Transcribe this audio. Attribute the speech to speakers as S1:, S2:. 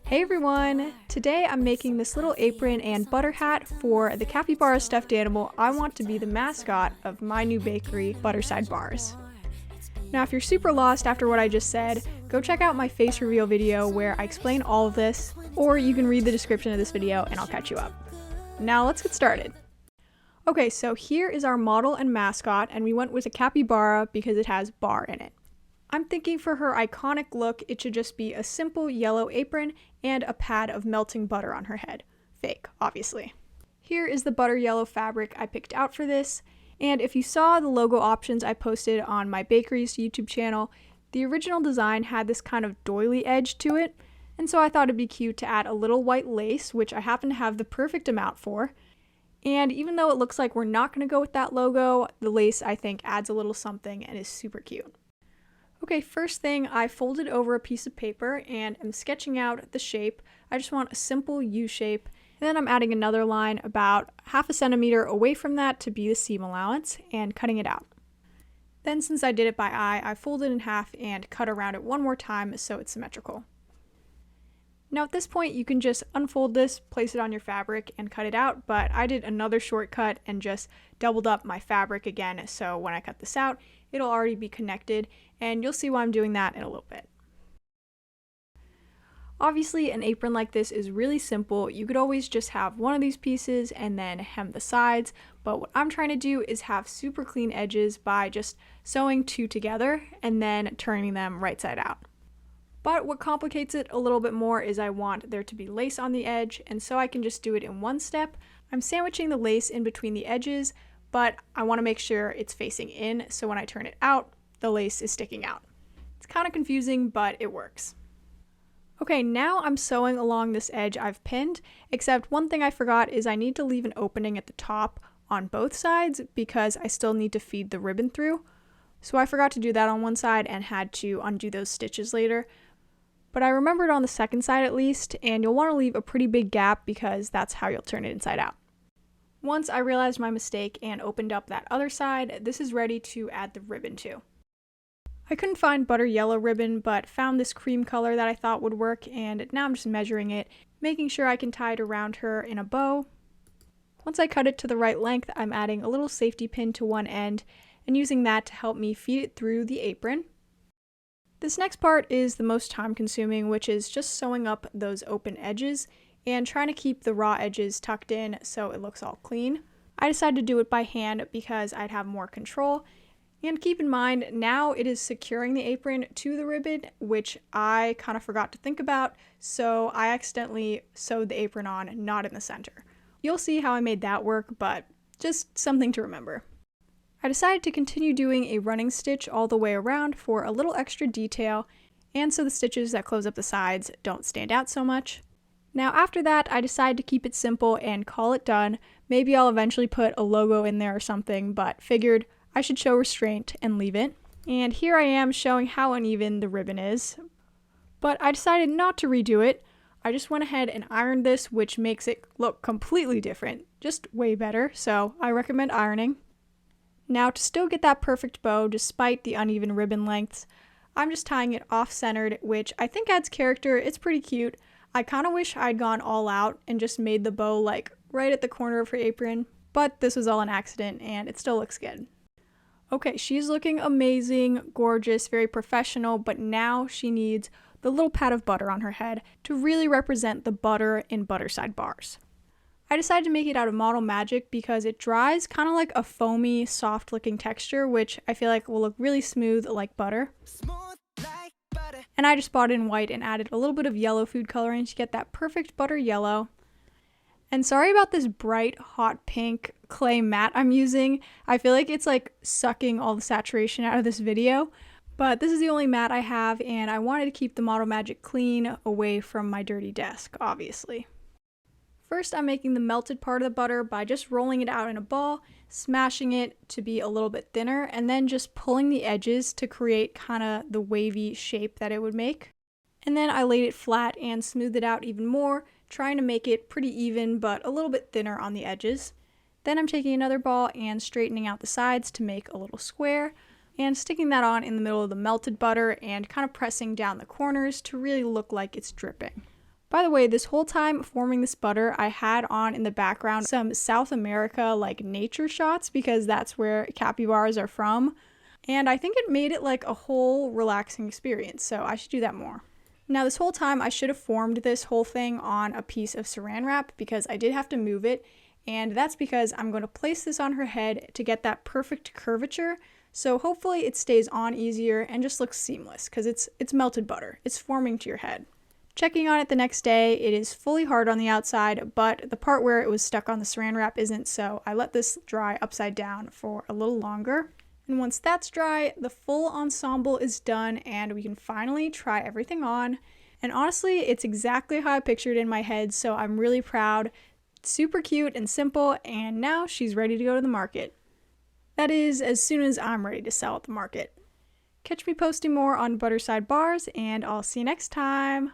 S1: Hey everyone! Today I'm making this little apron and butter hat for the Capybara stuffed animal I want to be the mascot of my new bakery, Butterside Bars. Now if you're super lost after what I just said, go check out my face reveal video where I explain all of this, or you can read the description of this video and I'll catch you up. Now let's get started. Okay, so here is our model and mascot, and we went with a capybara because it has bar in it. I'm thinking for her iconic look, it should just be a simple yellow apron and a pad of melting butter on her head. Fake, obviously. Here is the butter yellow fabric I picked out for this, and if you saw the logo options I posted on my bakery's YouTube channel, the original design had this kind of doily edge to it, and so I thought it'd be cute to add a little white lace, which I happen to have the perfect amount for. And even though it looks like we're not going to go with that logo, the lace I think adds a little something and is super cute. Okay, first thing, I folded over a piece of paper and am sketching out the shape. I just want a simple U shape, and then I'm adding another line about half a centimeter away from that to be the seam allowance and cutting it out. Then since I did it by eye, I folded in half and cut around it one more time so it's symmetrical. Now at this point you can just unfold this, place it on your fabric, and cut it out, but I did another shortcut and just doubled up my fabric again, so when I cut this out, it'll already be connected, and you'll see why I'm doing that in a little bit. Obviously, an apron like this is really simple. You could always just have one of these pieces and then hem the sides, but what I'm trying to do is have super clean edges by just sewing two together and then turning them right side out. But what complicates it a little bit more is I want there to be lace on the edge, and so I can just do it in one step. I'm sandwiching the lace in between the edges, but I want to make sure it's facing in, so when I turn it out, the lace is sticking out. It's kind of confusing, but it works. Okay, now I'm sewing along this edge I've pinned, except one thing I forgot is I need to leave an opening at the top on both sides because I still need to feed the ribbon through. So I forgot to do that on one side and had to undo those stitches later. But I remembered on the second side at least, and you'll want to leave a pretty big gap because that's how you'll turn it inside out. Once I realized my mistake and opened up that other side, this is ready to add the ribbon to. I couldn't find butter yellow ribbon, but found this cream color that I thought would work, and now I'm just measuring it, making sure I can tie it around her in a bow. Once I cut it to the right length, I'm adding a little safety pin to one end and using that to help me feed it through the apron. This next part is the most time consuming, which is just sewing up those open edges and trying to keep the raw edges tucked in so it looks all clean. I decided to do it by hand because I'd have more control. And keep in mind, now it is securing the apron to the ribbon, which I kind of forgot to think about, so I accidentally sewed the apron on, not in the center. You'll see how I made that work, but just something to remember. I decided to continue doing a running stitch all the way around for a little extra detail, and so the stitches that close up the sides don't stand out so much. Now after that, I decided to keep it simple and call it done. Maybe I'll eventually put a logo in there or something, but figured I should show restraint and leave it. And here I am showing how uneven the ribbon is. But I decided not to redo it. I just went ahead and ironed this, which makes it look completely different, just way better, so I recommend ironing. Now to still get that perfect bow despite the uneven ribbon lengths, I'm just tying it off-centered, which I think adds character. It's pretty cute. I kind of wish I'd gone all out and just made the bow like right at the corner of her apron, but this was all an accident and it still looks good. Okay, she's looking amazing, gorgeous, very professional, but now she needs the little pat of butter on her head to really represent the butter in Butterside Bars. I decided to make it out of Model Magic because it dries kind of like a foamy, soft looking texture, which I feel like will look really smooth like butter. And I just bought it in white and added a little bit of yellow food coloring to get that perfect butter yellow. And sorry about this bright, hot pink clay mat I'm using. I feel like it's like sucking all the saturation out of this video. But this is the only mat I have, and I wanted to keep the Model Magic clean away from my dirty desk, obviously. First, I'm making the melted part of the butter by just rolling it out in a ball, smashing it to be a little bit thinner, and then just pulling the edges to create kind of the wavy shape that it would make. And then I laid it flat and smoothed it out even more, trying to make it pretty even but a little bit thinner on the edges. Then I'm taking another ball and straightening out the sides to make a little square, and sticking that on in the middle of the melted butter and kind of pressing down the corners to really look like it's dripping. By the way, this whole time forming this butter, I had on in the background some South America like nature shots because that's where capybaras are from. And I think it made it like a whole relaxing experience, so I should do that more. Now this whole time I should have formed this whole thing on a piece of saran wrap because I did have to move it, and that's because I'm going to place this on her head to get that perfect curvature. So hopefully it stays on easier and just looks seamless because it's melted butter. It's forming to your head. Checking on it the next day, it is fully hard on the outside, but the part where it was stuck on the saran wrap isn't, so I let this dry upside down for a little longer. And once that's dry, the full ensemble is done and we can finally try everything on. And honestly, it's exactly how I pictured it in my head, so I'm really proud. It's super cute and simple, and now she's ready to go to the market. That is, as soon as I'm ready to sell at the market. Catch me posting more on Butterside Bars, and I'll see you next time.